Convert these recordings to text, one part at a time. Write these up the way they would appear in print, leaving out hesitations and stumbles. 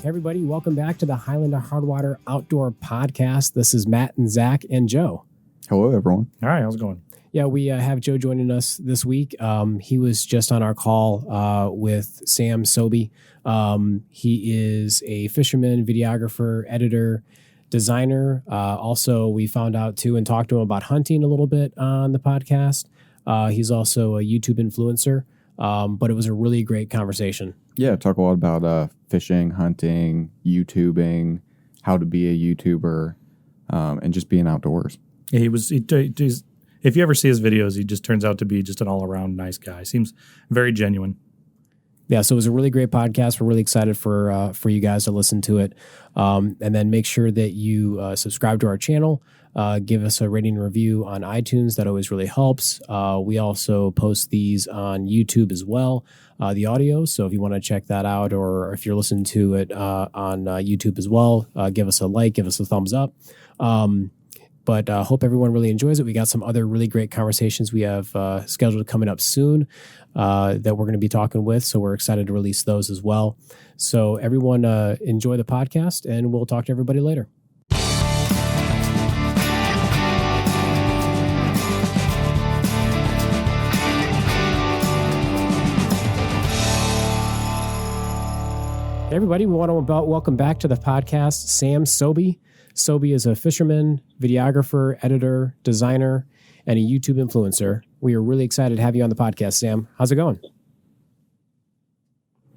Hey everybody, welcome back to the Highland Hardwater Outdoor Podcast. This is Matt and Zach and Joe. Hello, everyone. All right, how's it going? Yeah, we have Joe joining us this week. He was just on our call with Sam Sobi. He is a fisherman, videographer, editor, designer. Also, we found out too and talked to him about hunting a little bit on the podcast. He's also a YouTube influencer, but it was a really great conversation. Yeah, talk a lot about fishing, hunting, YouTubing, how to be a YouTuber, and just being outdoors. Yeah, he's, if you ever see his videos, he just turns out to be just an all-around nice guy. Seems very genuine. Yeah, so it was a really great podcast. We're really excited for you guys to listen to it. And then make sure that you subscribe to our channel. Give us a rating and review on iTunes. That always really helps. We also post these on YouTube as well, the audio. So if you want to check that out, or if you're listening to it on YouTube as well, give us a like, give us a thumbs up. But hope everyone really enjoys it. We got some other really great conversations we have scheduled coming up soon that we're going to be talking with. So we're excited to release those as well. So everyone enjoy the podcast, and we'll talk to everybody later. Hey everybody, we want to welcome back to the podcast Sam Sobi. Sobi is a fisherman, videographer, editor, designer, and a YouTube influencer. We are really excited to have you on the podcast, Sam. How's it going?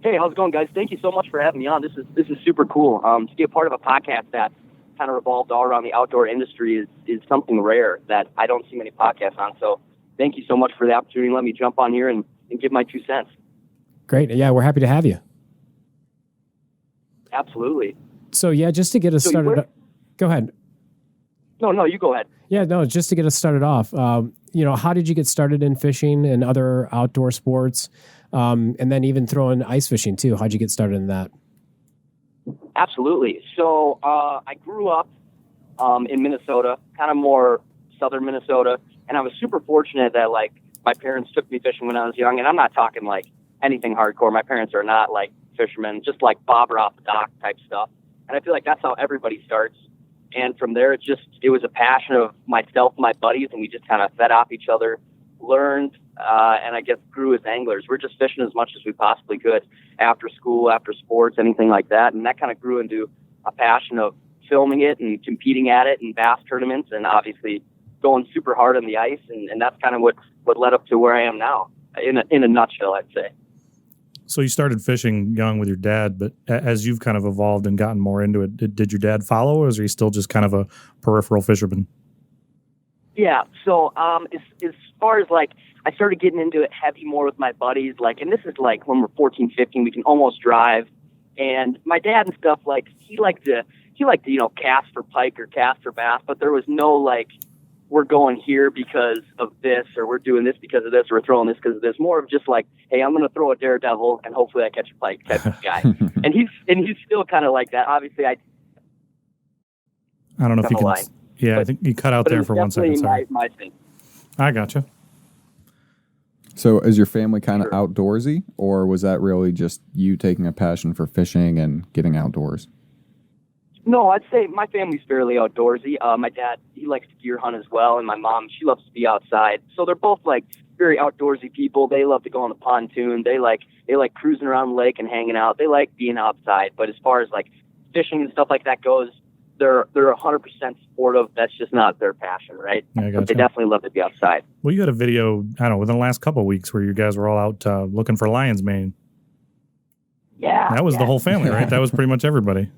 Hey, how's it going, guys? Thank you so much for having me on. This is super cool. To be a part of a podcast that kind of revolved all around the outdoor industry is something rare that I don't see many podcasts on. So thank you so much for the opportunity. Let me jump on here and give my 2 cents. Great. Yeah, we're happy to have you. Absolutely. So yeah, just to get us started. Go ahead. No, you go ahead. Yeah, no, just to get us started off, how did you get started in fishing and other outdoor sports? And then even throw in ice fishing too. How'd you get started in that? Absolutely. So I grew up in Minnesota, kind of more southern Minnesota. And I was super fortunate that my parents took me fishing when I was young. And I'm not talking anything hardcore. My parents are not fishermen, just bobber off the dock type stuff. And I feel like that's how everybody starts. And from there, it was a passion of myself and my buddies, and we just kind of fed off each other, learned, and I guess grew as anglers. We're just fishing as much as we possibly could after school, after sports, anything like that. And that kind of grew into a passion of filming it and competing at it in bass tournaments, and obviously going super hard on the ice. And that's kind of what led up to where I am now, in a nutshell, I'd say. So you started fishing young with your dad, but as you've kind of evolved and gotten more into it, did your dad follow, or is he still just kind of a peripheral fisherman? Yeah. So as far as I started getting into it heavy more with my buddies, and this is when we're 14, 15, we can almost drive. And my dad and stuff, he liked to cast for pike or cast for bass, but there was no we're going here because of this, or we're doing this because of this, or we're throwing this because of this. More of just hey, I'm going to throw a daredevil and hopefully I catch a pike type of guy. and he's still kind of like that. Obviously, I don't know if you can. Line. Yeah, but, I think you cut out there for 1 second. Sorry. My thing. I gotcha. So is your family kind of outdoorsy, or was that really just you taking a passion for fishing and getting outdoors? No, I'd say my family's fairly outdoorsy. My dad, he likes to deer hunt as well, and my mom, she loves to be outside. So they're both very outdoorsy people. They love to go on the pontoon. They like cruising around the lake and hanging out. They like being outside. But as far as fishing and stuff like that goes, they're 100% supportive. That's just not their passion, right? Yeah, I gotcha. But they definitely love to be outside. Well, you had a video, I don't know, within the last couple of weeks where you guys were all out looking for lion's mane. Yeah. That was the whole family, right? That was pretty much everybody.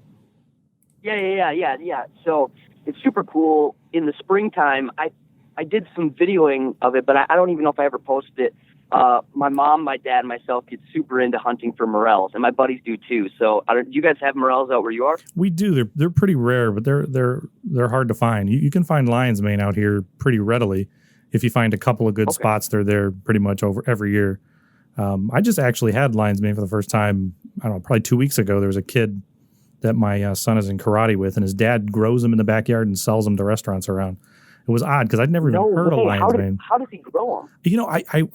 Yeah. So it's super cool. In the springtime, I did some videoing of it, but I don't even know if I ever posted it. My mom, my dad, and myself get super into hunting for morels, and my buddies do too. So do you guys have morels out where you are? We do. They're pretty rare, but they're hard to find. You can find lion's mane out here pretty readily. If you find a couple of good spots, they're there pretty much over every year. I just actually had lion's mane for the first time, I don't know, probably 2 weeks ago. There was a kid that my son is in karate with, and his dad grows them in the backyard and sells them to restaurants around. It was odd because I'd never even heard of lion's mane. How does he grow them?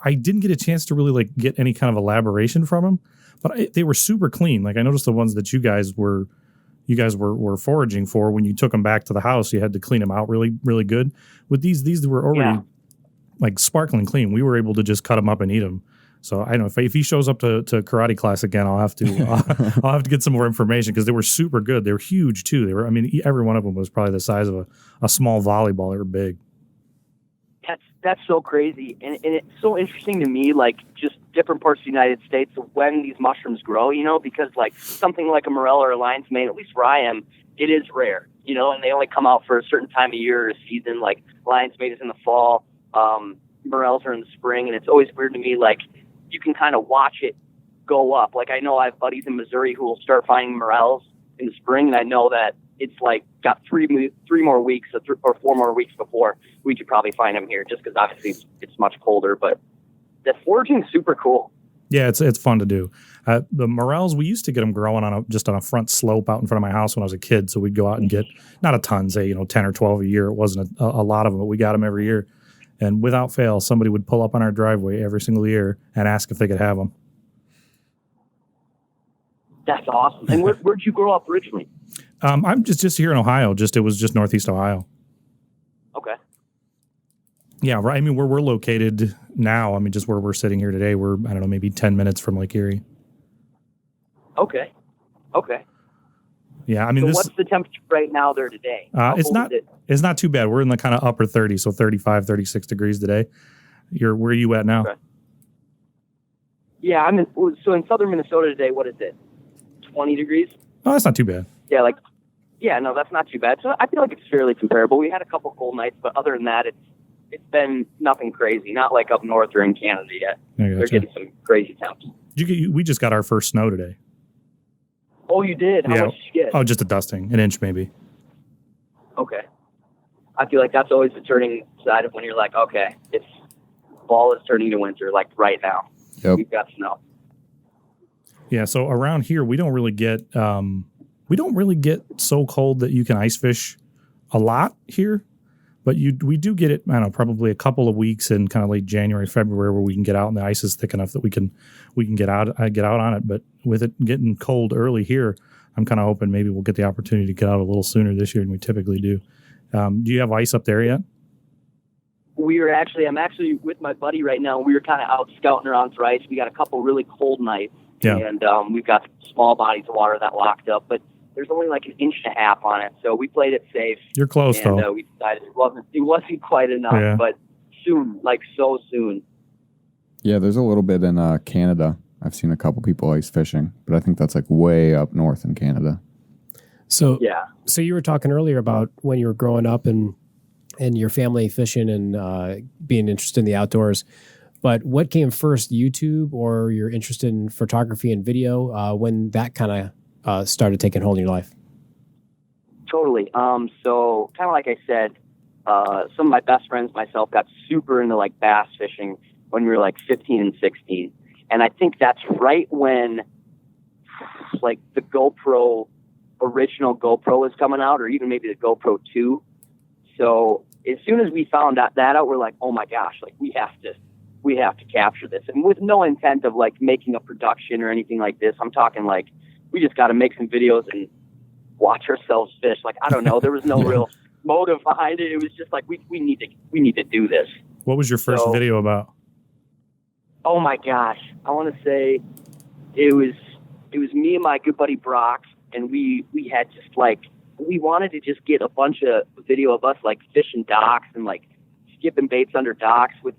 I didn't get a chance to really get any kind of elaboration from him, but they were super clean. Like I noticed the ones that you guys were foraging for, when you took them back to the house, you had to clean them out really, really good. With these were already like sparkling clean. We were able to just cut them up and eat them. So I don't know if he shows up to karate class again, I'll have to get some more information, because they were super good. They were huge too. I mean, every one of them was probably the size of a small volleyball. They were big. That's so crazy. And it's so interesting to me, like just different parts of the United States of when these mushrooms grow, because like something like a morel or a lion's mane, at least where I am, it is rare, and they only come out for a certain time of year or season. Like lion's mane is in the fall, morels are in the spring, and it's always weird to me, like you can kind of watch it go up. Like I know I have buddies in Missouri who will start finding morels in the spring, and I know that it's like got three more weeks or 4 more weeks before we could probably find them here, just because obviously it's much colder. But the foraging is super cool. Yeah, it's fun to do. The morels, we used to get them growing just on a front slope out in front of my house when I was a kid. So we'd go out and get not a ton, say 10 or 12 a year. It wasn't a lot of them, but we got them every year. And without fail, somebody would pull up on our driveway every single year and ask if they could have them. That's awesome. And where'd you grow up originally? I'm just here in Ohio. It was just Northeast Ohio. Okay. Yeah, right. I mean, where we're located now, I mean, just where we're sitting here today, we're, I don't know, maybe 10 minutes from Lake Erie. Okay. Yeah, I mean, so what's the temperature right now there today? It's not too bad. We're in the kind of upper 30s, so 35, 36 degrees today. Where are you at now? Okay. Yeah, so in southern Minnesota today, what is it? 20 degrees? Oh, that's not too bad. Yeah, no, that's not too bad. So I feel like it's fairly comparable. We had a couple cold nights, but other than that, it's been nothing crazy. Not like up north or in Canada yet. They're getting some crazy temps. We just got our first snow today. Oh, you did? How much did you get? Oh, just a dusting, an inch maybe. Okay. I feel like that's always the turning side of when you're like, okay, it's fall is turning to winter, like right now. Yep. We've got snow. Yeah, so around here we don't really get so cold that you can ice fish a lot here, but we do get it, I don't know, probably a couple of weeks in kind of late January, February, where we can get out and the ice is thick enough that we can get out on it. But with it getting cold early here, I'm kind of hoping maybe we'll get the opportunity to get out a little sooner this year than we typically do. Do you have ice up there yet? I'm actually with my buddy right now. We were kind of out scouting around for ice. We got a couple really cold nights. Yeah. And we've got small bodies of water that locked up, but there's only like 1.5 inches on it. So we played it safe. You're close, and, though. We decided it wasn't quite enough, but soon, like so soon. Yeah, there's a little bit in Canada. I've seen a couple people ice fishing, but I think that's like way up north in Canada. So you were talking earlier about when you were growing up and your family fishing and being interested in the outdoors. But what came first, YouTube or your interest in photography and video, when that kind of started taking hold in your life? Totally. So kind of like I said, some of my best friends, myself, got super into like bass fishing when we were like 15 and 16. And I think that's right when like the original GoPro was coming out, or even maybe the GoPro 2. So as soon as we found that out, we're like, oh my gosh, like we have to capture this. And with no intent of like making a production or anything like this, I'm talking like, we just got to make some videos and watch ourselves fish. Like, I don't know. There was no real motive behind it. It was just like, we need to do this. What was your first video about? Oh my gosh. I want to say it was me and my good buddy Brock. And we had just like, we wanted to just get a bunch of video of us like fishing docks and like skipping baits under docks with,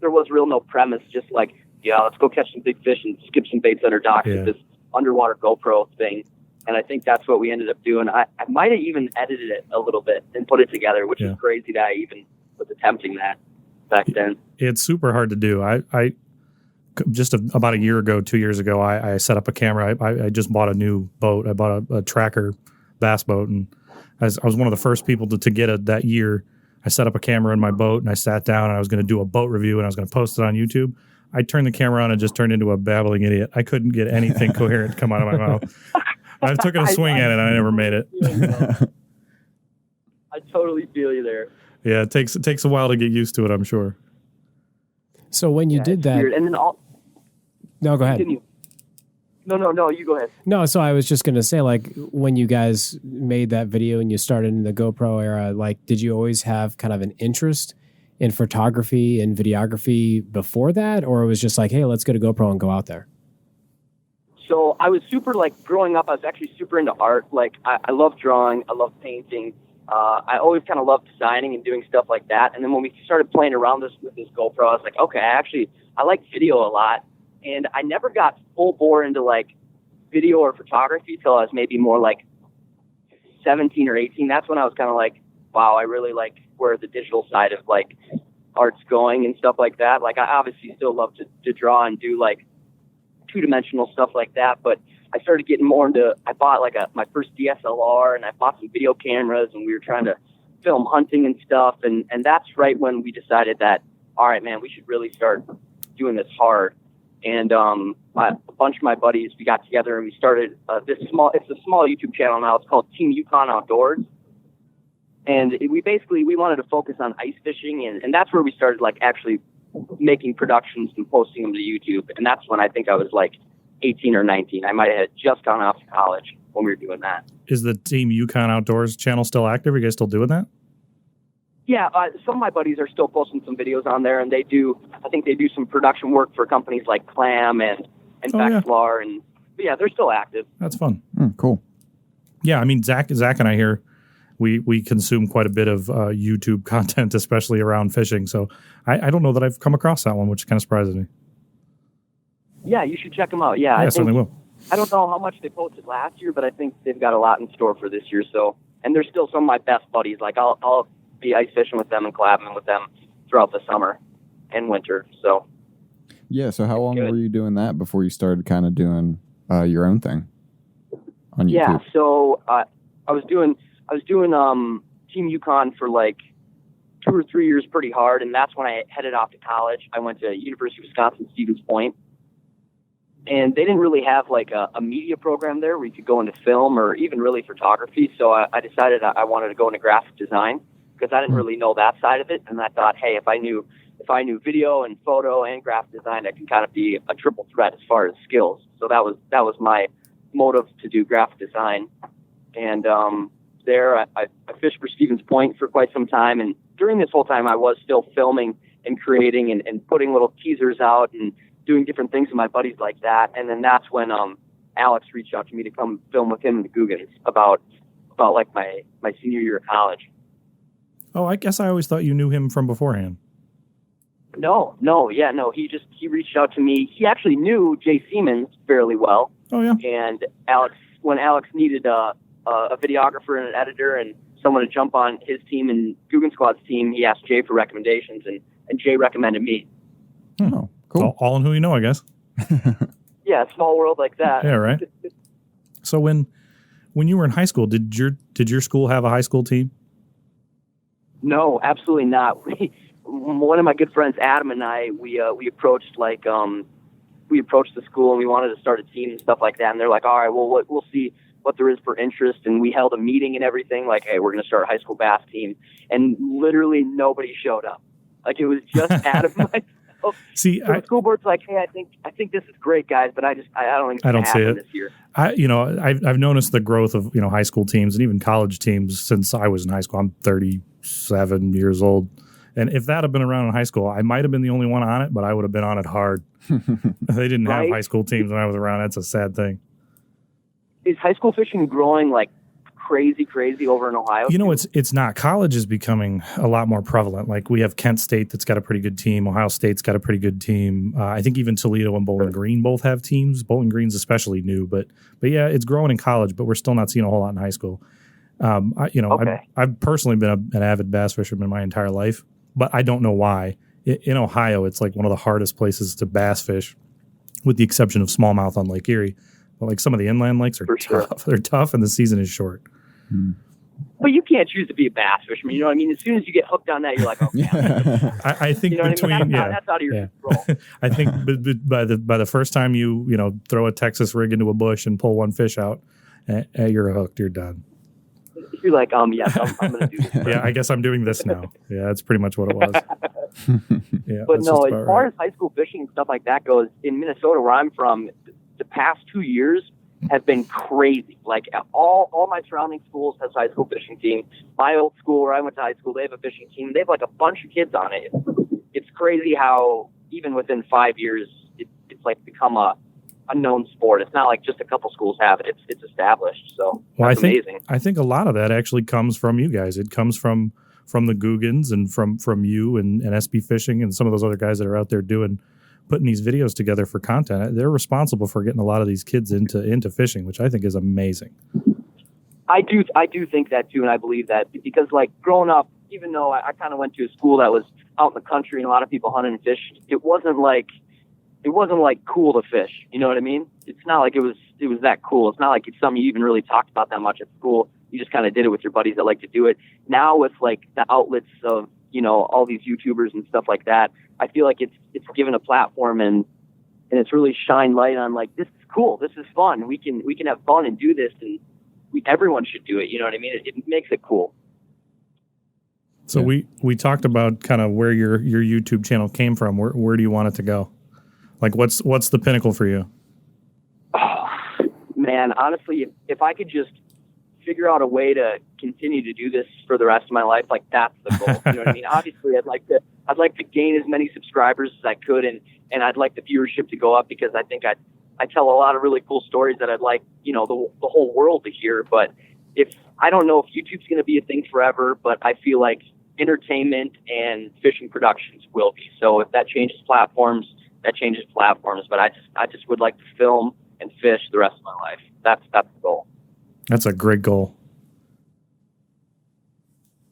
there was no premise, just like, yeah, let's go catch some big fish and skip some baits under docks with this underwater GoPro thing. And I think that's what we ended up doing. I might have even edited it a little bit and put it together, which is crazy that I even was attempting that back then. It's super hard to do. I just about a year ago, 2 years ago, I set up a camera. I just bought a new boat. I bought a tracker bass boat, and I was one of the first people to get it that year. I set up a camera in my boat, and I sat down, and I was going to do a boat review, and I was going to post it on YouTube. I turned the camera on and just turned into a babbling idiot. I couldn't get anything coherent to come out of my mouth. I took a swing at it, and I never made it. I totally feel you there. Yeah, it takes a while to get used to it, I'm sure. So when you did that... Weird. And then No, go ahead. Continue. No, you go ahead. No, so I was just going to say, like, when you guys made that video and you started in the GoPro era, like, did you always have kind of an interest in photography and videography before that? Or it was just like, hey, let's get a GoPro and go out there? So I was super, like, growing up, I was actually super into art. Like, I love drawing. I love painting. I always kind of loved designing and doing stuff like that. And then when we started playing around with this GoPro, I was like, okay, I like video a lot. And I never got full bore into, like, video or photography till I was maybe more like 17 or 18. That's when I was kind of like, wow, I really like where the digital side of, like, art's going and stuff like that. Like, I obviously still love to draw and do, like, two-dimensional stuff like that, but I started getting more into, I bought, like, my first DSLR, and I bought some video cameras, and we were trying to film hunting and stuff, and that's right when we decided that, all right, man, we should really start doing this hard. And a bunch of my buddies, we got together and we started it's a small YouTube channel now. It's called Team Yukon Outdoors. And we wanted to focus on ice fishing, and that's where we started, like, actually making productions and posting them to YouTube. And that's when I think I was like 18 or 19. I might have just gone off to college when we were doing that. Is the Team Yukon Outdoors channel still active? Are you guys still doing that? Yeah, some of my buddies are still posting some videos on there, and I think they do some production work for companies like Clam and Vexlar, and yeah, they're still active. That's fun. Cool. Yeah, I mean, Zach and I here, we consume quite a bit of YouTube content, especially around fishing. So I don't know that I've come across that one, which kind of surprises me. Yeah, you should check them out. Yeah, I certainly will. I don't know how much they posted last year, but I think they've got a lot in store for this year. So, and they're still some of my best buddies. Like, I'll be ice fishing with them and collabing with them throughout the summer and winter. So, yeah. So how long were you doing that before you started kind of doing your own thing on YouTube? Yeah. So I was doing Team Yukon for like 2 or 3 years pretty hard, and that's when I headed off to college. I went to University of Wisconsin-Stevens Point, and they didn't really have like a media program there where you could go into film or even really photography. So I decided I wanted to go into graphic design because I didn't really know that side of it. And I thought, hey, if I knew video and photo and graphic design, I can kind of be a triple threat as far as skills. So that was my motive to do graphic design. And there I fished for Stevens Point for quite some time. And during this whole time, I was still filming and creating and putting little teasers out and doing different things with my buddies like that. And then that's when Alex reached out to me to come film with him in the Googans about like my senior year of college. Oh, I guess I always thought you knew him from beforehand. No. He reached out to me. He actually knew Jay Siemens fairly well. Oh, yeah. And when Alex needed a videographer and an editor and someone to jump on his team and Guggen Squad's team, he asked Jay for recommendations, and Jay recommended me. Oh, cool. All in who you know, I guess. Yeah, small world like that. Yeah, right. So when you were in high school, did your school have a high school team? No, absolutely not. One of my good friends, Adam, and I, we approached the school and we wanted to start a team and stuff like that. And they're like, all right, well, we'll see what there is for interest. And we held a meeting and everything, like, hey, we're going to start a high school bass team. And literally nobody showed up. Like, it was just Adam and myself. See, so the school board's like, hey, I think this is great, guys, but I don't think it's going to happen this year. I've noticed the growth of high school teams and even college teams since I was in high school. I'm 37 years old, and if that had been around in high school, I might have been the only one on it, but I would have been on it hard. They didn't have high school teams when I was around. That's a sad thing. Is high school fishing growing like crazy over in Ohio? It's not. College is becoming a lot more prevalent. Like, we have Kent State that's got a pretty good team. Ohio State's got a pretty good team. I think even Toledo and Bowling Green both have teams. Bowling Green's especially new, but yeah, it's growing in college, but we're still not seeing a whole lot in high school. I've personally been an avid bass fisherman my entire life, but I don't know why. In Ohio, it's like one of the hardest places to bass fish, with the exception of smallmouth on Lake Erie. But like some of the inland lakes are tough. Sure. They're tough, and the season is short. But you can't choose to be a bass fisherman. You know what I mean? As soon as you get hooked on that, you're like, oh, yeah. I think that's out of your control. I think by the first time you throw a Texas rig into a bush and pull one fish out, you're hooked. You're done. You're like, yes, I'm going to do this. Yeah, I guess I'm doing this now. Yeah, that's pretty much what it was. Yeah, but no, as far as high school fishing and stuff like that goes, in Minnesota, where I'm from, the past 2 years have been crazy. Like all my surrounding schools has a high school fishing team. My old school where I went to high school, they have a fishing team. They have like a bunch of kids on it. It's crazy how even within 5 years, it's like become a known sport. It's not like just a couple schools have it. It's established. So that's amazing. I think a lot of that actually comes from you guys. It comes from the Googans and from you and SB Fishing and some of those other guys that are out there putting these videos together for content. They're responsible for getting a lot of these kids into fishing, which I think is amazing. I do think that too, and I believe that because like growing up, even though I kind of went to a school that was out in the country and a lot of people hunted and fished, it wasn't like cool to fish. You know what I mean? It's not like it was that cool. It's not like it's something you even really talked about that much at school. You just kind of did it with your buddies that like to do it. Now with like the outlets of, you know, all these YouTubers and stuff like that, I feel like it's given a platform and it's really shined light on like, this is cool. This is fun. We can have fun and do this, and everyone should do it. You know what I mean? It makes it cool. So we talked about kind of where your YouTube channel came from. Where do you want it to go? Like what's the pinnacle for you? Oh, man, honestly, if I could just figure out a way to continue to do this for the rest of my life, like that's the goal. You know what I mean? Obviously, I'd like to gain as many subscribers as I could, and I'd like the viewership to go up because I think I tell a lot of really cool stories that I'd like, you know, the whole world to hear. But I don't know if YouTube's going to be a thing forever, but I feel like entertainment and fishing productions will be. So if that changes platforms, that changes platforms. But I just would like to film and fish the rest of my life. That's the goal. That's a great goal.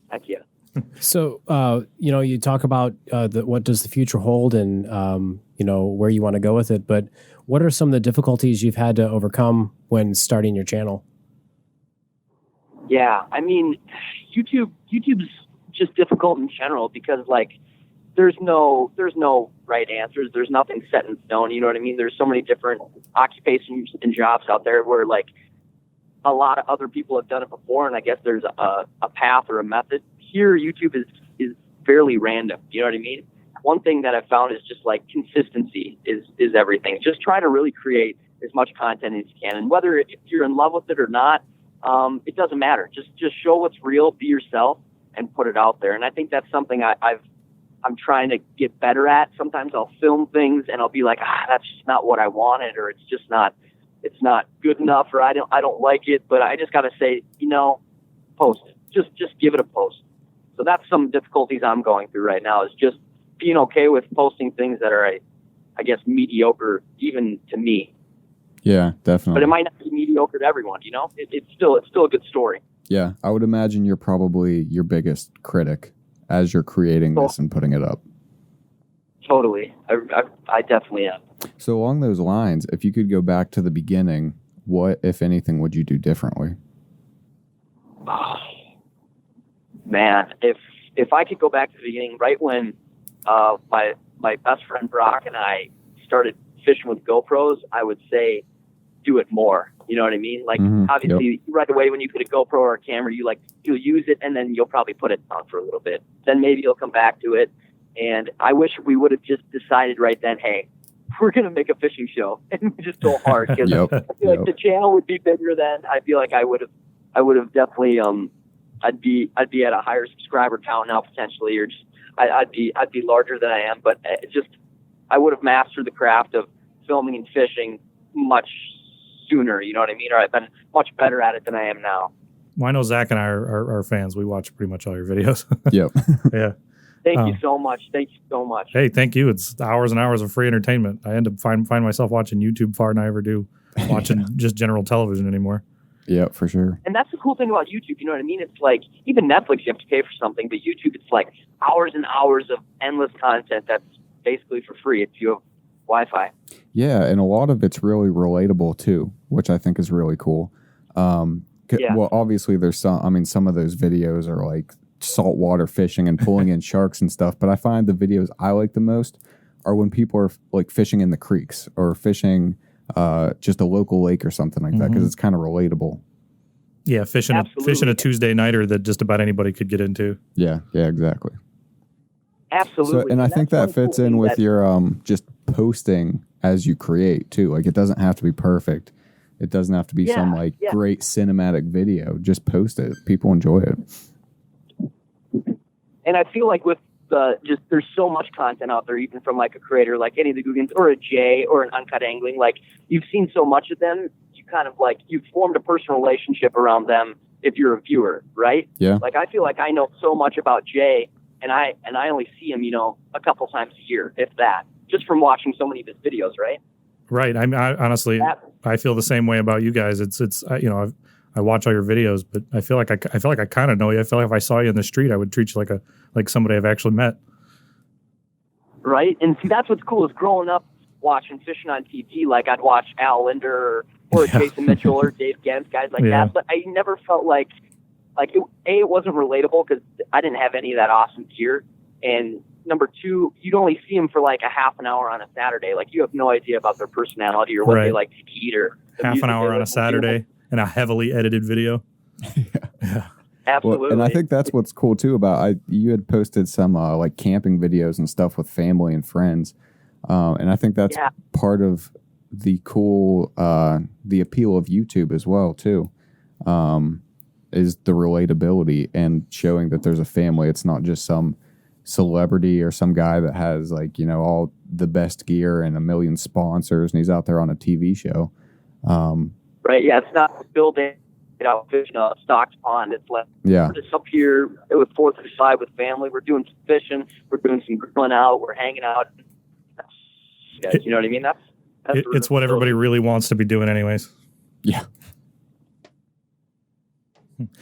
Heck yeah. So, you know, you talk about what does the future hold and, you know, where you want to go with it. But what are some of the difficulties you've had to overcome when starting your channel? Yeah, I mean, YouTube's just difficult in general because, like, there's no right answers. There's nothing set in stone. You know what I mean? There's so many different occupations and jobs out there where, like, a lot of other people have done it before, and I guess there's a path or a method. Here, YouTube is fairly random. You know what I mean? One thing that I've found is just like consistency is everything. Just try to really create as much content as you can, and whether if you're in love with it or not, it doesn't matter. Just show what's real, be yourself, and put it out there. And I think that's something I'm trying to get better at. Sometimes I'll film things and I'll be like, that's just not what I wanted, or it's not good enough, or I don't like it, but I just got to say, you know, post it. Just give it a post. So that's some difficulties I'm going through right now, is just being okay with posting things that are, I guess, mediocre even to me. Yeah, definitely. But it might not be mediocre to everyone, you know? It's still a good story. Yeah, I would imagine you're probably your biggest critic as you're creating this and putting it up. Totally. I definitely am. So along those lines, if you could go back to the beginning, what, if anything, would you do differently? Oh, man, if I could go back to the beginning, right when my best friend Brock and I started fishing with GoPros, I would say do it more. You know what I mean? Like, obviously, right away when you get a GoPro or a camera, you'll use it, and then you'll probably put it down for a little bit. Then maybe you'll come back to it. And I wish we would have just decided right then, hey, we're going to make a fishing show, and we just go hard. Because I feel like the channel would be bigger then. I feel like I would have definitely, I'd be at a higher subscriber count now potentially, or just, I'd be larger than I am. But I would have mastered the craft of filming and fishing much sooner. You know what I mean? Or I've been much better at it than I am now. Well, I know Zach and I are fans. We watch pretty much all your videos. Yep. Yeah. Thank you so much. Thank you so much. Hey, thank you. It's hours and hours of free entertainment. I end up find myself watching YouTube far than I ever do watching just general television anymore. Yeah, for sure. And that's the cool thing about YouTube. You know what I mean? It's like, even Netflix, you have to pay for something, but YouTube, it's like hours and hours of endless content that's basically for free if you have Wi-Fi. Yeah, and a lot of it's really relatable too, which I think is really cool. Well, obviously there's some of those videos are like saltwater fishing and pulling in sharks and stuff, but I find the videos I like the most are when people are like fishing in the creeks or fishing just a local lake or something like that, because it's kind of relatable. Yeah, fishing a Tuesday nighter that just about anybody could get into. Yeah, exactly. Absolutely. So, and I think that fits in with your just posting as you create too. Like, it doesn't have to be perfect. It doesn't have to be some great cinematic video. Just post it. People enjoy it. And I feel like with there's so much content out there, even from like a creator like any of the Googans or a Jay or an Uncut Angling. Like, you've seen so much of them, you kind of like, you've formed a personal relationship around them if you're a viewer, right? Yeah. Like, I feel like I know so much about Jay, and I only see him, a couple times a year, if that, just from watching so many of his videos, right? Right. I mean, honestly, I feel the same way about you guys. I watch all your videos, but I feel like I kind of know you. I feel like if I saw you in the street, I would treat you like somebody I've actually met. Right. And see, that's what's cool is growing up watching fishing on TV. Like, I'd watch Al Linder or Jason Mitchell or Dave Gens, guys like that. But I never felt like it wasn't relatable because I didn't have any of that awesome gear. And number two, you'd only see them for like a half an hour on a Saturday. Like, you have no idea about their personality or what they like to eat or half an hour on a Saturday and a heavily edited video. Yeah. Absolutely. Well, and I think that's what's cool too about you had posted some like camping videos and stuff with family and friends. And I think that's part of the cool, the appeal of YouTube as well too, is the relatability and showing that there's a family. It's not just some celebrity or some guy that has like, all the best gear and a million sponsors and he's out there on a TV show. Right. Yeah. It's not building fishing a stocked pond. It's like, we're just up here with 4th of July with family. We're doing some fishing. We're doing some grilling out. We're hanging out. You know what I mean? It's what everybody really wants to be doing anyways. Yeah.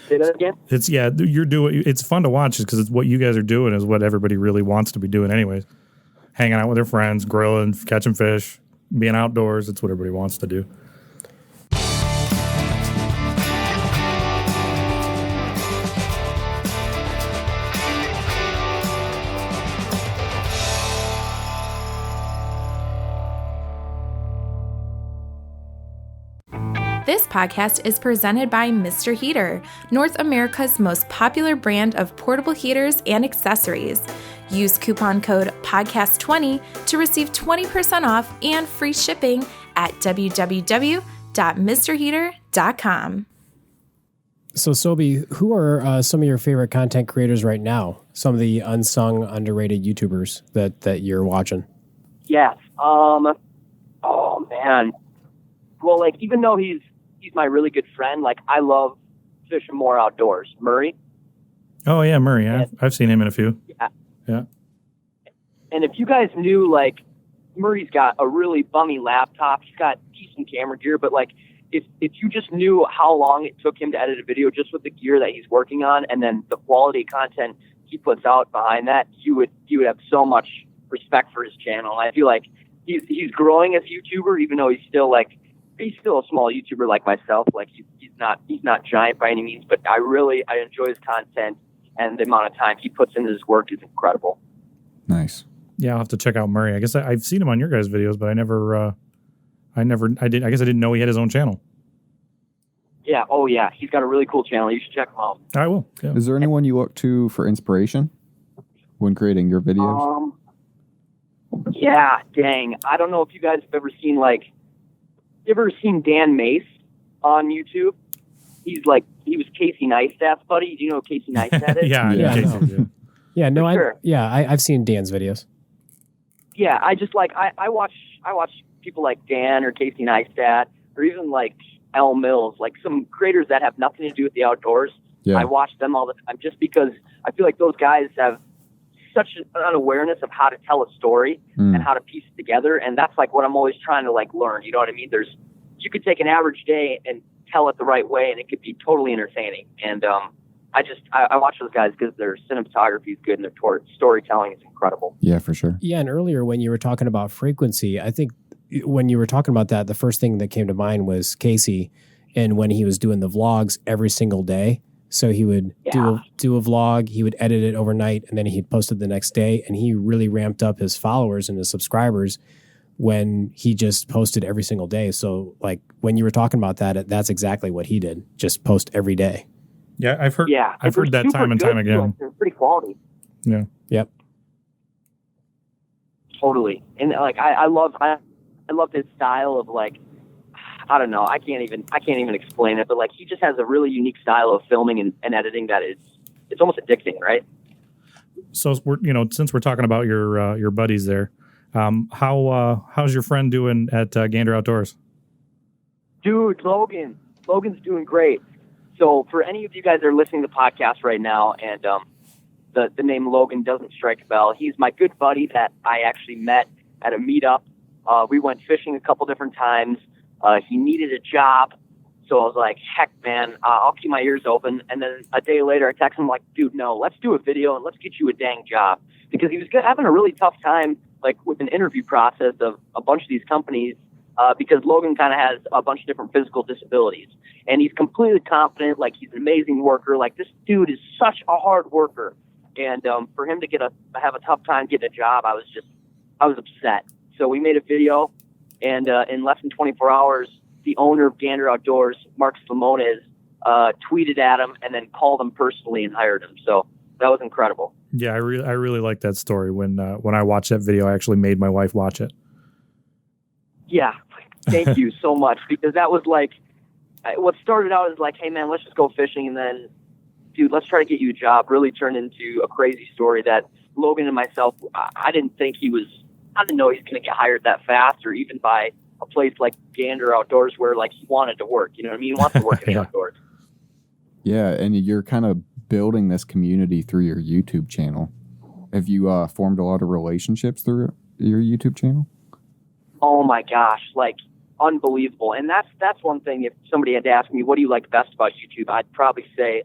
Say that again? It's fun to watch because it's what you guys are doing is what everybody really wants to be doing anyways. Hanging out with their friends, grilling, catching fish, being outdoors. It's what everybody wants to do. This podcast is presented by Mr. Heater, North America's most popular brand of portable heaters and accessories. Use coupon code PODCAST20 to receive 20% off and free shipping at www.mrheater.com. So, Sobi, who are some of your favorite content creators right now? Some of the unsung, underrated YouTubers that you're watching? Yes. Oh, man. Well, like, even though he's my really good friend, like, I love fishing more outdoors. Murray. Oh, yeah, Murray. I've seen him in a few. Yeah. And if you guys knew, like, Murray's got a really bummy laptop. He's got decent camera gear, but, like, if you just knew how long it took him to edit a video just with the gear that he's working on and then the quality content he puts out behind that, you would have so much respect for his channel. I feel like he's growing as a YouTuber, even though he's still a small YouTuber like myself. Like, he's not giant by any means, but I enjoy his content, and the amount of time he puts into his work is incredible. Nice. Yeah, I'll have to check out Murray. I guess I've seen him on your guys' videos, but I didn't know he had his own channel. Yeah. Oh, yeah. He's got a really cool channel. You should check him out. I will. Yeah. Is there anyone you look to for inspiration when creating your videos? Yeah. Dang. I don't know if you guys have ever seen Dan Mace on YouTube. He was Casey Neistat's buddy. Do you know who Casey Neistat is? Yeah. I've seen Dan's videos. Yeah, I just I watch people like Dan or Casey Neistat or even like L Mills, like some creators that have nothing to do with the outdoors. Yeah. I watch them all the time just because I feel like those guys have such an awareness of how to tell a story and how to piece it together, and that's like what I'm always trying to learn. You know what I mean? You could take an average day and tell it the right way, and it could be totally entertaining. And I watch those guys because their cinematography is good and their storytelling is incredible. Yeah, for sure. Yeah, and earlier when you were talking about frequency, I think when you were talking about that, the first thing that came to mind was Casey, and when he was doing the vlogs every single day. So he would do a vlog, he would edit it overnight, and then he'd post it the next day. And he really ramped up his followers and his subscribers when he just posted every single day. So like when you were talking about that, that's exactly what he did. Just post every day. Yeah, I've heard that time and time again. They're pretty quality. Yeah. Yep. Totally. And like I love his style of like, I don't know. I can't even explain it, but like he just has a really unique style of filming and editing that it's almost addicting, right? So since we're talking about your buddies there, how's your friend doing at Gander Outdoors? Dude, Logan's doing great. So for any of you guys that are listening to the podcast right now, and the name Logan doesn't strike a bell, he's my good buddy that I actually met at a meetup. We went fishing a couple different times. He needed a job, so I was like, heck, man, I'll keep my ears open. And then a day later, I texted him like, dude, no, let's do a video and let's get you a dang job. Because he was having a really tough time, like with an interview process of a bunch of these companies, because Logan kind of has a bunch of different physical disabilities. And he's completely confident, like he's an amazing worker. Like this dude is such a hard worker. And for him to have a tough time getting a job, I was upset. So we made a video. And in less than 24 hours, the owner of Gander Outdoors, Mark Simones, tweeted at him and then called him personally and hired him. So that was incredible. Yeah, I really like that story. When I watched that video, I actually made my wife watch it. Yeah, thank you so much, because that was like what started out as like, hey man, let's just go fishing, and then, dude, let's try to get you a job. Really turned into a crazy story that Logan and myself, I didn't know he's going to get hired that fast, or even by a place like Gander Outdoors where like he wanted to work. You know what I mean? He wants to work in the outdoors. Yeah, and you're kind of building this community through your YouTube channel. Have you formed a lot of relationships through your YouTube channel? Oh my gosh, like unbelievable. And that's one thing. If somebody had to ask me, what do you like best about YouTube? I'd probably say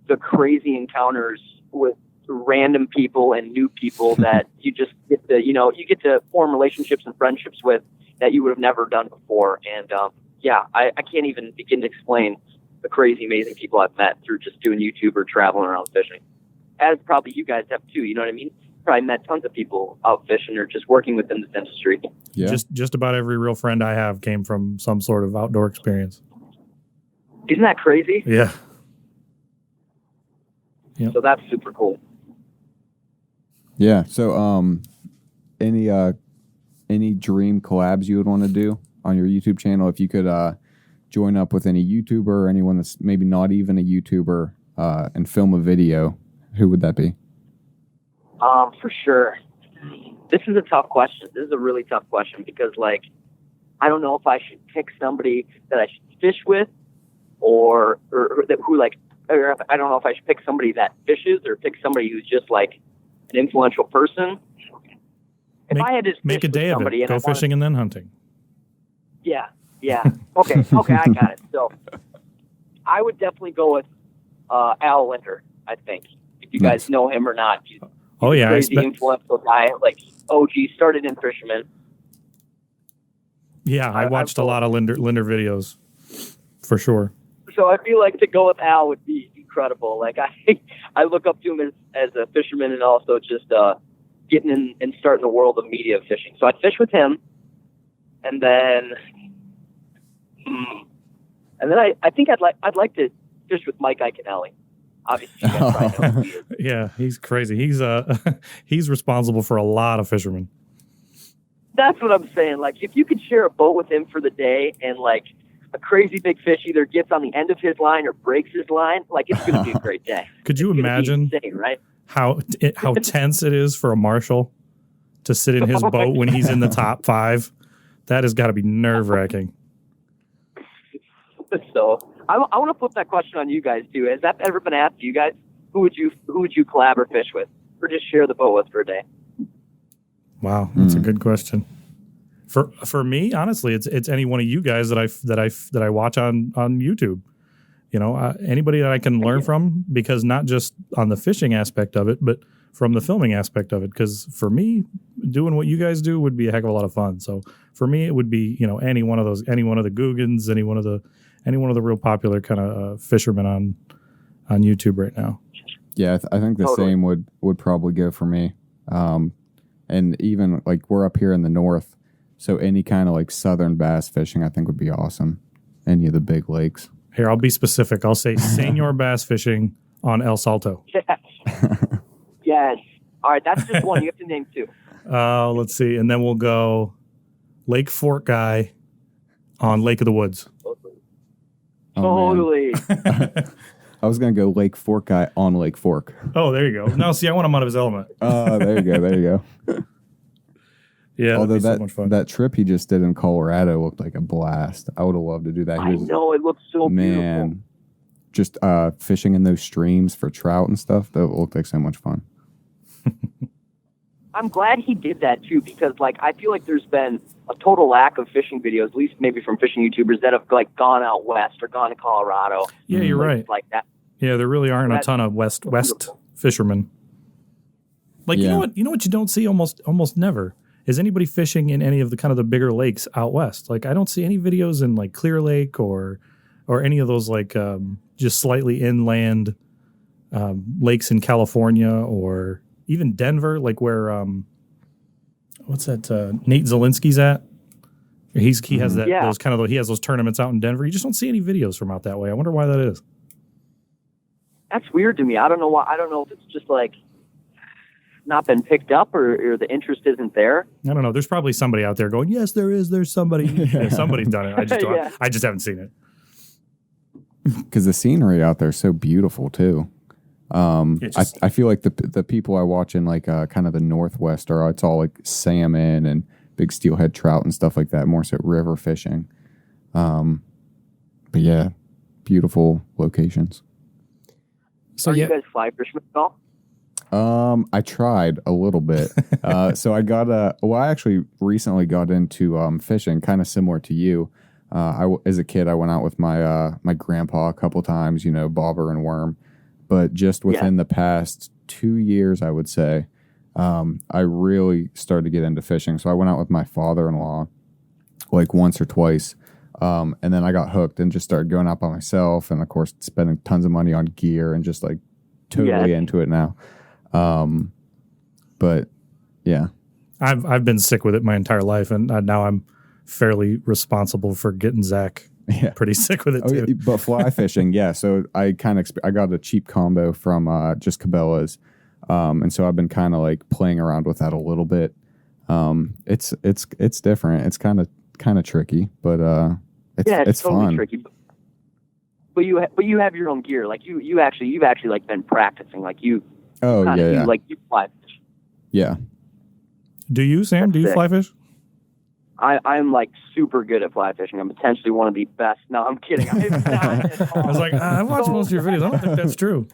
the crazy encounters with random people and new people that you just get to form relationships and friendships with that you would have never done before. And I can't even begin to explain the crazy, amazing people I've met through just doing YouTube or traveling around fishing. As probably you guys have too, you know what I mean? Probably met tons of people out fishing or just working within this industry. Yeah. Just about every real friend I have came from some sort of outdoor experience. Isn't that crazy? Yeah. Yep. So that's super cool. Yeah. So, any dream collabs you would want to do on your YouTube channel? If you could join up with any YouTuber or anyone that's maybe not even a YouTuber and film a video, who would that be? For sure. This is a tough question. This is a really tough question because, like, I don't know if I should pick somebody that I should fish with, or I don't know if I should pick somebody that fishes or pick somebody who's just like an influential person. If I had to make a day of it, go fishing and then hunting. Yeah. Okay, I got it. So I would definitely go with Al Linder, I think. If you guys know him or not. He's a crazy influential guy. Like, OG, started in fisherman. Yeah, I watched a lot of Linder videos, for sure. So I feel like to go with Al would be incredible. Like, I look up to him as a fisherman, and also just getting in and starting the world of media fishing. So I'd fish with him, and then I think I'd like to fish with Mike Iaconelli. Obviously, you guys probably know who he is. Yeah, he's crazy. He's responsible for a lot of fishermen. That's what I'm saying. Like, if you could share a boat with him for the day, and like a crazy big fish either gets on the end of his line or breaks his line, like, it's going to be a great day. Could you imagine insane, right? how tense it is for a marshal to sit in his boat when he's in the top 5? That has got to be nerve-wracking. So I want to flip that question on you guys too. Has that ever been asked to you guys? Who would you collab or fish with, or just share the boat with for a day? Wow, that's a good question. For me, honestly, it's any one of you guys that I watch on YouTube. You know, anybody that I can learn from, because not just on the fishing aspect of it, but from the filming aspect of it. Because for me, doing what you guys do would be a heck of a lot of fun. So for me, it would be, you know, any one of the Googans, any one of the real popular kind of fishermen on YouTube right now. Yeah, I think the same would probably go for me. And even like we're up here in the north, so any kind of like southern bass fishing, I think would be awesome. Any of the big lakes. Here, I'll be specific. I'll say senior bass fishing on El Salto. Yes. Yes. All right, that's just one. You have to name 2. Let's see, and then we'll go Lake Fork guy on Lake of the Woods. Totally. I was going to go Lake Fork guy on Lake Fork. Oh, there you go. No, see, I want him out of his element. Oh, there you go. Yeah, although so much fun. That trip he just did in Colorado looked like a blast. I would have loved to do that. I know, it looks so beautiful. Just fishing in those streams for trout and stuff, that looked like so much fun. I'm glad he did that too, because like I feel like there's been a total lack of fishing videos, at least maybe from fishing YouTubers that have like gone out west or gone to Colorado. Yeah, you're right. Like that. Yeah, there really aren't a ton of west fishermen. Like you know what you don't see almost never is anybody fishing in any of the kind of the bigger lakes out west. Like I don't see any videos in like Clear Lake or any of those like just slightly inland lakes in California or even Denver, like where what's that Nate Zielinski's at? He has that those kind of he has those tournaments out in Denver. You just don't see any videos from out that way. I wonder why that is. That's weird to me. I don't know why. I don't know if it's just like not been picked up or the interest isn't there. I don't know. There's probably somebody out there going, yes, there is. There's somebody. Yeah, somebody's done it. I just haven't seen it. Because the scenery out there is so beautiful too. I feel like the people I watch in like kind of the Northwest it's all like salmon and big steelhead trout and stuff like that, more so river fishing. But yeah, beautiful locations. So you guys fly fishing at all? I tried a little bit. So I actually recently got into fishing, kind of similar to you. As a kid, I went out with my my grandpa a couple times, bobber and worm. But just within the past 2 years, I would say, I really started to get into fishing. So I went out with my father-in-law like once or twice. And then I got hooked and just started going out by myself. And of course, spending tons of money on gear and just like totally into it now. But yeah, I've been sick with it my entire life. And now I'm fairly responsible for getting Zach pretty sick with it too. But fly fishing, so I got a cheap combo from just Cabela's, and so I've been kind of like playing around with that a little bit. It's different. It's kind of tricky, but it's totally fun. Tricky. But you have your own gear. Like you've actually like been practicing. Like you. Oh yeah. Like you fly fish. Yeah. Do you, Sam? Do you fly fish? I'm like super good at fly fishing. I'm potentially one of the best. No, I'm kidding. I'm not I was like, I've watched most of your videos. I don't think that's true.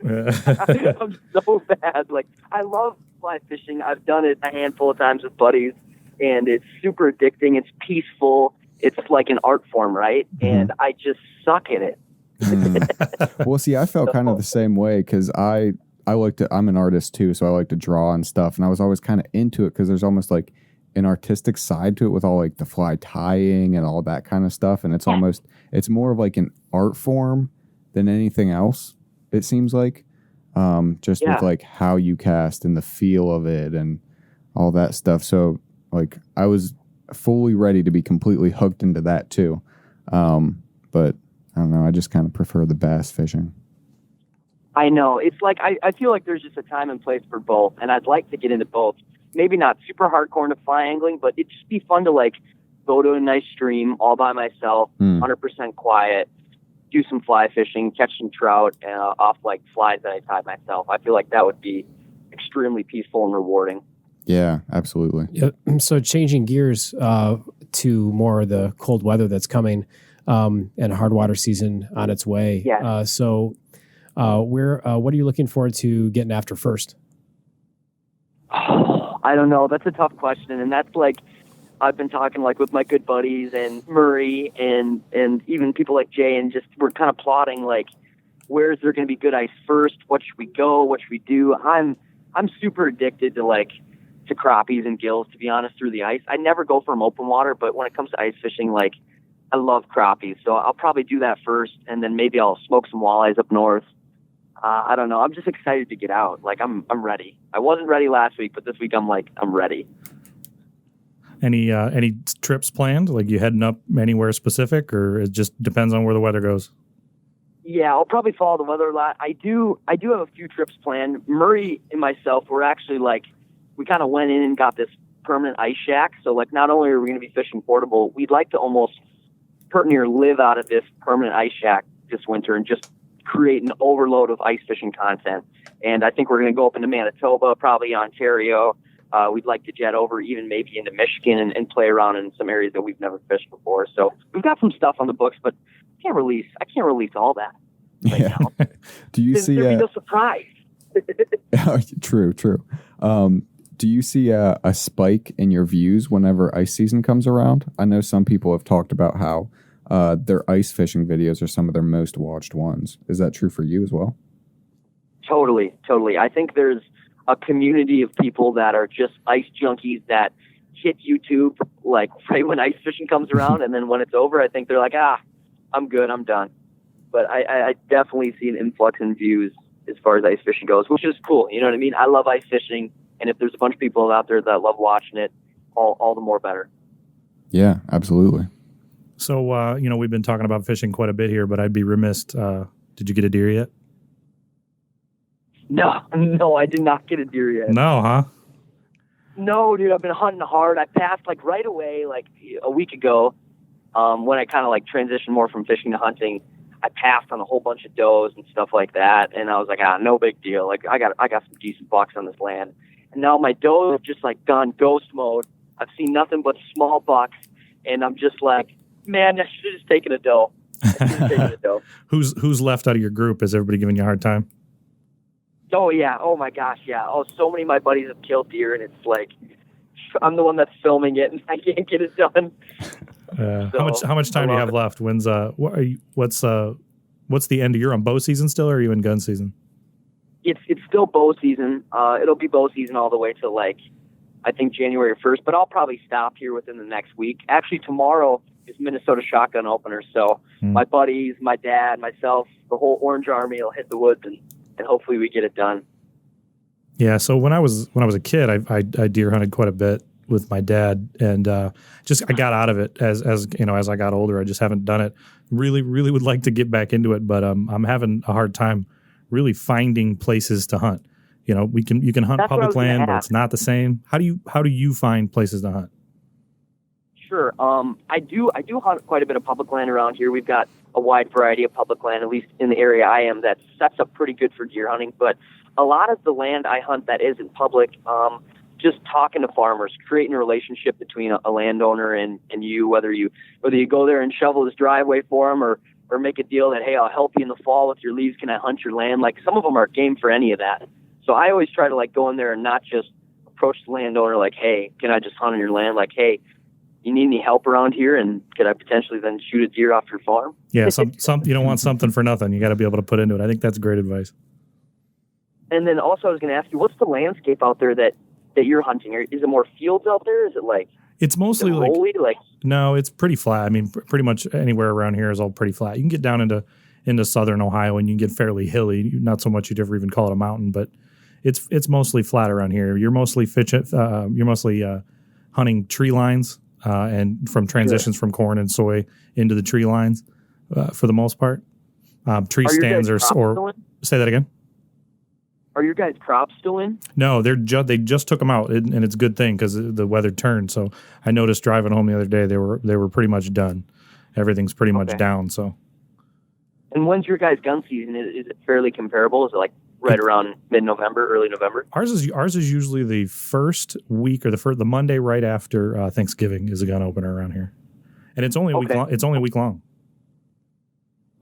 I'm so bad. Like I love fly fishing. I've done it a handful of times with buddies, and it's super addicting. It's peaceful. It's like an art form, right? Mm-hmm. And I just suck at it. Well, see, I felt kind of the same way because I like to. I'm an artist too, so I like to draw and stuff. And I was always kind of into it because there's almost like an artistic side to it with all like the fly tying and all that kind of stuff. And it's more of like an art form than anything else. It seems like, with like how you cast and the feel of it and all that stuff. So like I was fully ready to be completely hooked into that too. But I don't know. I just kind of prefer the bass fishing. I know. It's like, I feel like there's just a time and place for both. And I'd like to get into both. Maybe not super hardcore into fly angling, but it'd just be fun to like go to a nice stream all by myself, 100% quiet, do some fly fishing, catch some trout off like flies that I tied myself. I feel like that would be extremely peaceful and rewarding. Yeah, absolutely. Yeah. So changing gears to more of the cold weather that's coming and hardwater season on its way. Yeah. What are you looking forward to getting after first? I don't know. That's a tough question. And that's like, I've been talking like with my good buddies and Murray and even people like Jay, and just we're kind of plotting like, where is there going to be good ice first? What should we go? What should we do? I'm super addicted to crappies and gills, to be honest, through the ice. I never go from open water, but when it comes to ice fishing, like I love crappies. So I'll probably do that first, and then maybe I'll smoke some walleyes up north. I don't know. I'm just excited to get out. Like I'm ready. I wasn't ready last week, but this week I'm ready. Any trips planned? Like you heading up anywhere specific, or it just depends on where the weather goes? Yeah, I'll probably follow the weather a lot. I do have a few trips planned. Murray and myself were actually like, we kind of went in and got this permanent ice shack. So like, not only are we going to be fishing portable, we'd like to almost pretty near live out of this permanent ice shack this winter and just create an overload of ice fishing content. And I think we're going to go up into Manitoba, probably Ontario. We'd like to jet over even maybe into Michigan and play around in some areas that we've never fished before. So we've got some stuff on the books, but I can't release all that right now. Do you see there'd be no surprise? True. Do you see a spike in your views whenever ice season comes around? I know some people have talked about how their ice fishing videos are some of their most watched ones. Is that true for you as well? Totally. I think there's a community of people that are just ice junkies that hit YouTube like right when ice fishing comes around, and then when it's over, I think they're like, I'm good, I'm done. But I definitely see an influx in views as far as ice fishing goes, which is cool. You know what I mean? I love ice fishing, and if there's a bunch of people out there that love watching it, all the more better. Yeah, absolutely. So, we've been talking about fishing quite a bit here, but I'd be remiss. Did you get a deer yet? No, I did not get a deer yet. No, huh? No, dude, I've been hunting hard. I passed like right away, like a week ago, when I kind of like transitioned more from fishing to hunting. I passed on a whole bunch of does and stuff like that, and I was like, no big deal. Like I got some decent bucks on this land, and now my does have just like gone ghost mode. I've seen nothing but small bucks, and I'm just like, man, I should have just taken a doe. Who's left out of your group? Is everybody giving you a hard time? Oh, yeah. Oh, my gosh, yeah. Oh, so many of my buddies have killed deer, and it's like I'm the one that's filming it, and I can't get it done. How much time do you have left? What's the end of your bow season still, or are you in gun season? It's still bow season. It'll be bow season all the way to like I think January 1st, but I'll probably stop here within the next week. Actually, tomorrow is Minnesota shotgun opener, so my buddies, my dad, myself, the whole Orange Army will hit the woods and hopefully we get it done. Yeah. So when I was a kid, I deer hunted quite a bit with my dad, and I got out of it as I got older. I just haven't done it. Really would like to get back into it, but I'm having a hard time really finding places to hunt. You can hunt public land, but it's not the same. How do you find places to hunt? Sure. I do hunt quite a bit of public land around here. We've got a wide variety of public land, at least in the area I am, that sets up pretty good for deer hunting. But a lot of the land I hunt that isn't public, just talking to farmers, creating a relationship between a landowner and you, whether you go there and shovel his driveway for him or make a deal that, hey, I'll help you in the fall with your leaves. Can I hunt your land? Like, some of them are game for any of that. So I always try to like go in there and not just approach the landowner like, hey, can I just hunt on your land? Like, hey, you need any help around here, and could I potentially then shoot a deer off your farm? Yeah, some you don't want something for nothing. You got to be able to put into it. I think that's great advice. And then also I was going to ask you, what's the landscape out there that you're hunting? Is it more fields out there? Is it like it's mostly rolly? No, it's pretty flat. I mean, pretty much anywhere around here is all pretty flat. You can get down into southern Ohio and you can get fairly hilly. Not so much you'd ever even call it a mountain, but it's mostly flat around here. You're mostly hunting tree lines. And from transitions from corn and soy into the tree lines, for the most part, tree stands or say that again. Are your guys' crops still in? No, they just took them out, and it's a good thing because the weather turned. So I noticed driving home the other day, they were pretty much done. Everything's pretty much down. So. And when's your guys' gun season? Is it fairly comparable? Is it like right around mid-November, early November? Ours is usually the first week or the Monday right after Thanksgiving is a gun opener around here, and it's only a week long. It's only a week long.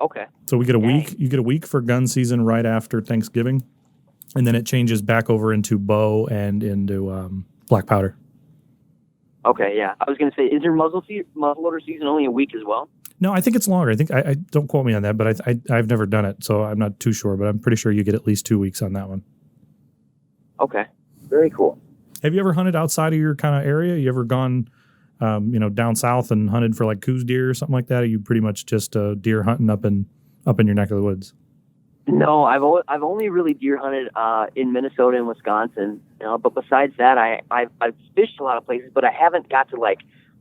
Okay. So we get a week. You get a week for gun season right after Thanksgiving, and then it changes back over into bow and into black powder. Okay. Yeah, I was going to say, is your muzzleloader season only a week as well? No, I think it's longer. I think I don't quote me on that, but I've never done it, so I'm not too sure. But I'm pretty sure you get at least 2 weeks on that one. Okay, very cool. Have you ever hunted outside of your kind of area? You ever gone, down south and hunted for like Coos deer or something like that? Or are you pretty much just deer hunting up in your neck of the woods? No, I've only really deer hunted in Minnesota and Wisconsin. But besides that, I've fished a lot of places, but I haven't got to like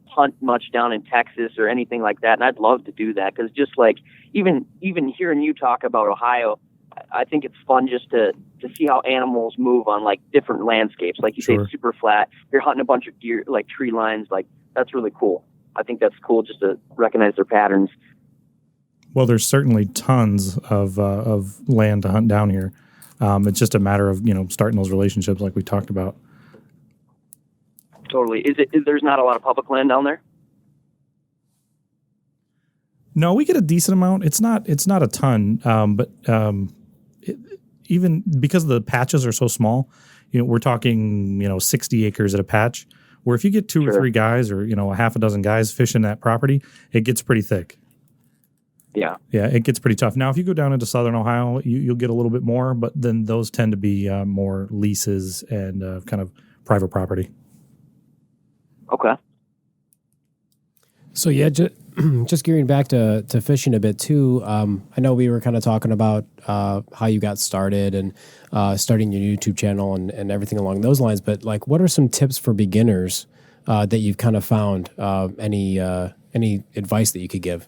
hunt much down in Texas or anything like that, and I'd love to do that because just like even hearing you talk about Ohio I think it's fun just to see how animals move on like different landscapes. Like you say, it's super flat. You're hunting a bunch of deer, like tree lines. Like that's really cool. I think that's cool just to recognize their patterns. Well, there's certainly tons of land to hunt down here. It's just a matter of, starting those relationships like we talked about. Totally. There's not a lot of public land down there? No, we get a decent amount. It's not a ton, but even because the patches are so small, we're talking 60 acres at a patch. Where if you get two or three guys, or a half a dozen guys fishing that property, it gets pretty thick. Yeah, it gets pretty tough. Now, if you go down into southern Ohio, you'll get a little bit more, but then those tend to be more leases and kind of private property. Okay. So yeah, just gearing back to fishing a bit too. I know we were kind of talking about how you got started and starting your YouTube channel and everything along those lines. But like, what are some tips for beginners that you've kind of found? Any advice that you could give?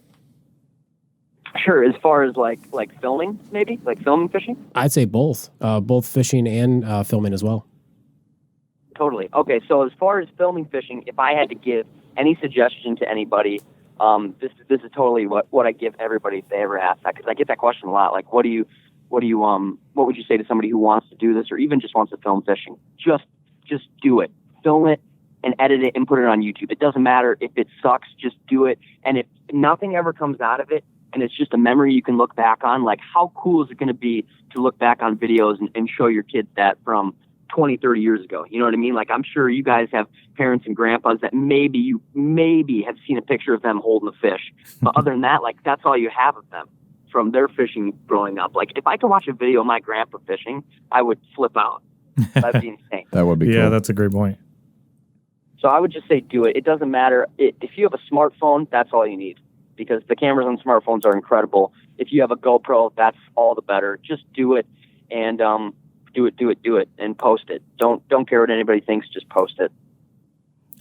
Sure. As far as like filming, maybe like filming fishing. I'd say both fishing and filming as well. Totally. Okay. So as far as filming fishing, if I had to give any suggestion to anybody, this is totally what I give everybody if they ever ask that, because I get that question a lot. Like, what would you say to somebody who wants to do this or even just wants to film fishing? Just do it. Film it and edit it and put it on YouTube. It doesn't matter if it sucks. Just do it. And if nothing ever comes out of it, and it's just a memory you can look back on, like how cool is it going to be to look back on videos and show your kids that from 20, 30 years ago? You know what I mean? Like, I'm sure you guys have parents and grandpas that maybe have seen a picture of them holding a fish. But other than that, like, that's all you have of them from their fishing growing up. Like, if I could watch a video of my grandpa fishing, I would flip out. That'd be insane. That would be cool. Yeah, that's a great point. So I would just say do it. It doesn't matter. If you have a smartphone, that's all you need, because the cameras on smartphones are incredible. If you have a GoPro, that's all the better. Just do it and do it and post it. Don't care what anybody thinks, just post it.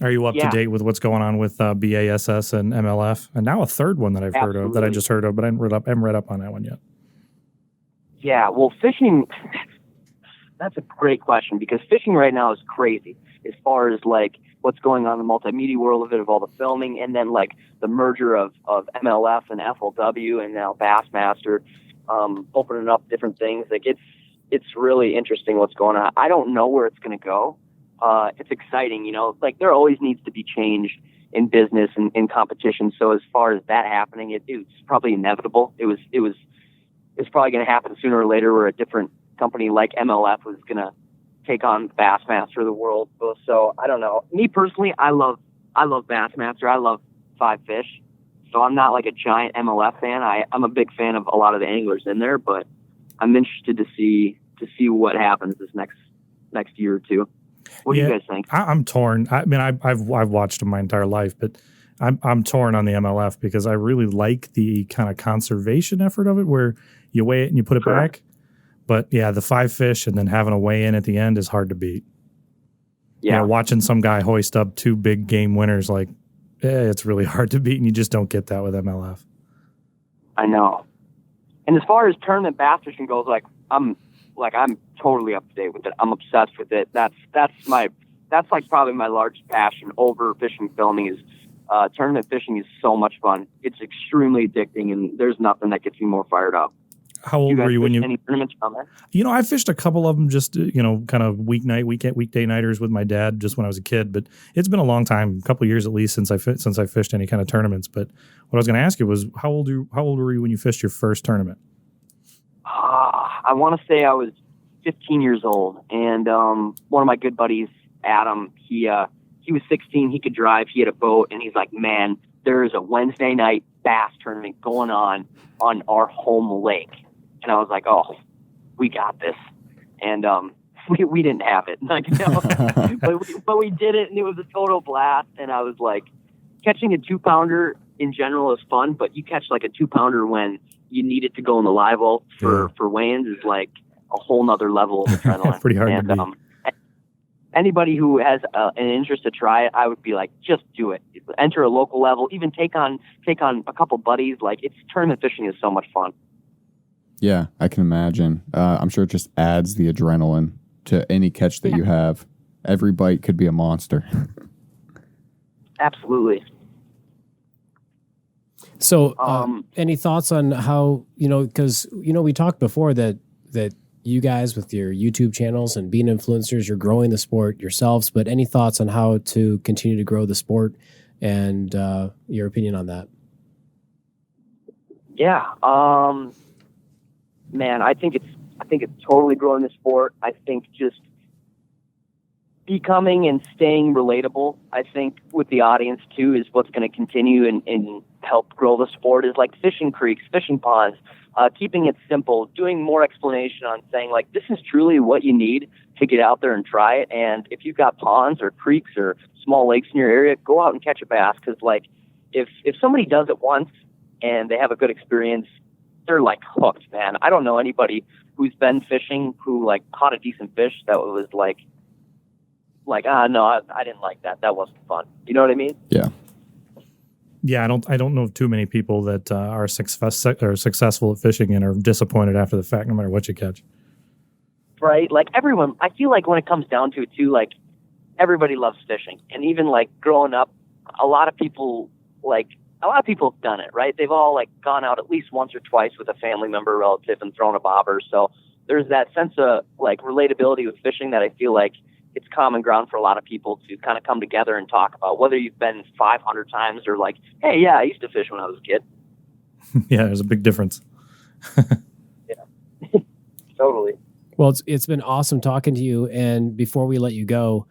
Are you up to date with what's going on with BASS and MLF? And now a third one that I've heard of, that I just heard of, but I haven't read up on that one yet. Yeah, well, fishing, that's a great question, because fishing right now is crazy as far as like what's going on in the multimedia world of it, of all the filming, and then like the merger of MLF and FLW and now Bassmaster, opening up different things. Like it's really interesting what's going on. I don't know where it's going to go. It's exciting, like there always needs to be change in business and in competition. So as far as that happening, it's probably inevitable. It's probably going to happen sooner or later, where a different company like MLF was going to take on Bassmaster of the world. So I don't know. Me personally, I love Bassmaster. I love Five Fish. So I'm not like a giant MLF fan. I'm a big fan of a lot of the anglers in there, but I'm interested to see what happens this next year or two. What do you guys think? I'm torn. I mean, I've watched them my entire life, but I'm torn on the MLF because I really like the kind of conservation effort of it, where you weigh it and you put it back. But yeah, the Five Fish and then having a weigh in at the end is hard to beat. Yeah, watching some guy hoist up two big game winners, like it's really hard to beat, and you just don't get that with MLF. I know. And as far as tournament bass fishing goes, I'm totally up to date with it. I'm obsessed with it. That's like probably my largest passion over fishing filming is tournament fishing is so much fun. It's extremely addicting, and there's nothing that gets me more fired up. How old were you when you? Any tournaments on there? I fished a couple of them, just kind of weekday nighters with my dad, just when I was a kid. But it's been a long time, a couple of years at least, since I fished any kind of tournaments. But what I was going to ask you was, how old were you when you fished your first tournament? I want to say I was 15 years old, and one of my good buddies, Adam, he was 16. He could drive. He had a boat, and he's like, "Man, there's a Wednesday night bass tournament going on our home lake." And I was like, "Oh, we got this." And we didn't have it, but we did it, and it was a total blast. And I was like, catching a 2-pounder in general is fun, but you catch like a 2-pounder when you need it to go in the live well for weigh-ins is like a whole nother level of adrenaline. Pretty hard to beat. Anybody who has an interest to try it, I would be like, just do it. Enter a local level, even take on a couple buddies. Like, tournament fishing is so much fun. Yeah, I can imagine. I'm sure it just adds the adrenaline to any catch that you have. Every bite could be a monster. Absolutely. So, any thoughts on how, because, we talked before that you guys with your YouTube channels and being influencers, you're growing the sport yourselves, but any thoughts on how to continue to grow the sport and your opinion on that? Yeah. Man, I think it's totally growing the sport. I think just becoming and staying relatable, I think, with the audience too, is what's going to continue and help grow the sport. Is like fishing creeks, fishing ponds, keeping it simple, doing more explanation on saying like, this is truly what you need to get out there and try it. And if you've got ponds or creeks or small lakes in your area, go out and catch a bass. Cause like if somebody does it once and they have a good experience, they're like hooked, man. I don't know anybody who's been fishing who like caught a decent fish that was like, no, I didn't like that. That wasn't fun. You know what I mean? Yeah. Yeah, I don't know too many people that are successful at fishing and are disappointed after the fact, no matter what you catch. Right? Like everyone, I feel like when it comes down to it too, like everybody loves fishing, and even like growing up, a lot of people have done it, right? They've all like gone out at least once or twice with a family member, relative, and thrown a bobber. So there's that sense of like relatability with fishing that I feel like it's common ground for a lot of people to kind of come together and talk about, whether you've been 500 times or like, hey, yeah, I used to fish when I was a kid. Yeah, there's a big difference. Yeah, totally. Well, it's been awesome talking to you. And before we let you go,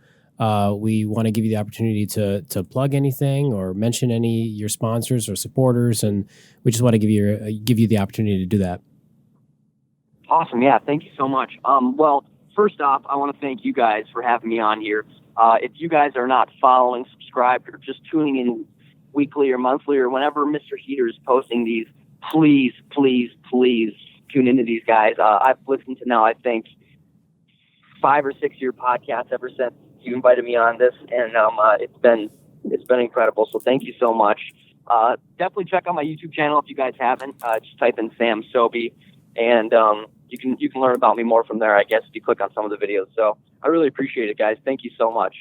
we want to give you the opportunity to plug anything or mention any of your sponsors or supporters, and we just want to give you the opportunity to do that. Awesome. Yeah, thank you so much. Well, first off, I want to thank you guys for having me on here. If you guys are not following, subscribed, or just tuning in weekly or monthly or whenever Mr. Heater is posting these, please, please, please tune into these guys. I've listened to now, I think, 5 or 6 year podcasts ever since you invited me on this, and it's been incredible. So thank you so much. Definitely check out my YouTube channel if you guys haven't. Just type in Sam Sobi, and you can learn about me more from there, I guess, if you click on some of the videos. So I really appreciate it, guys. Thank you so much.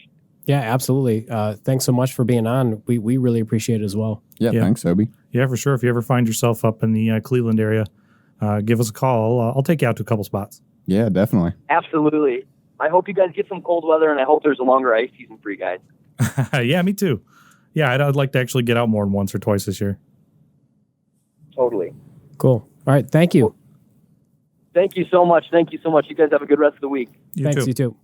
Yeah, absolutely. Thanks so much for being on. We really appreciate it as well. Yeah, thanks, Sobi. Yeah, for sure. If you ever find yourself up in the Cleveland area, give us a call. I'll take you out to a couple spots. Yeah, definitely. Absolutely. I hope you guys get some cold weather, and I hope there's a longer ice season for you guys. Yeah, me too. Yeah, I'd like to actually get out more than once or twice this year. Totally. Cool. All right. Thank you. Thank you so much. Thank you so much. You guys have a good rest of the week. Thanks, you too.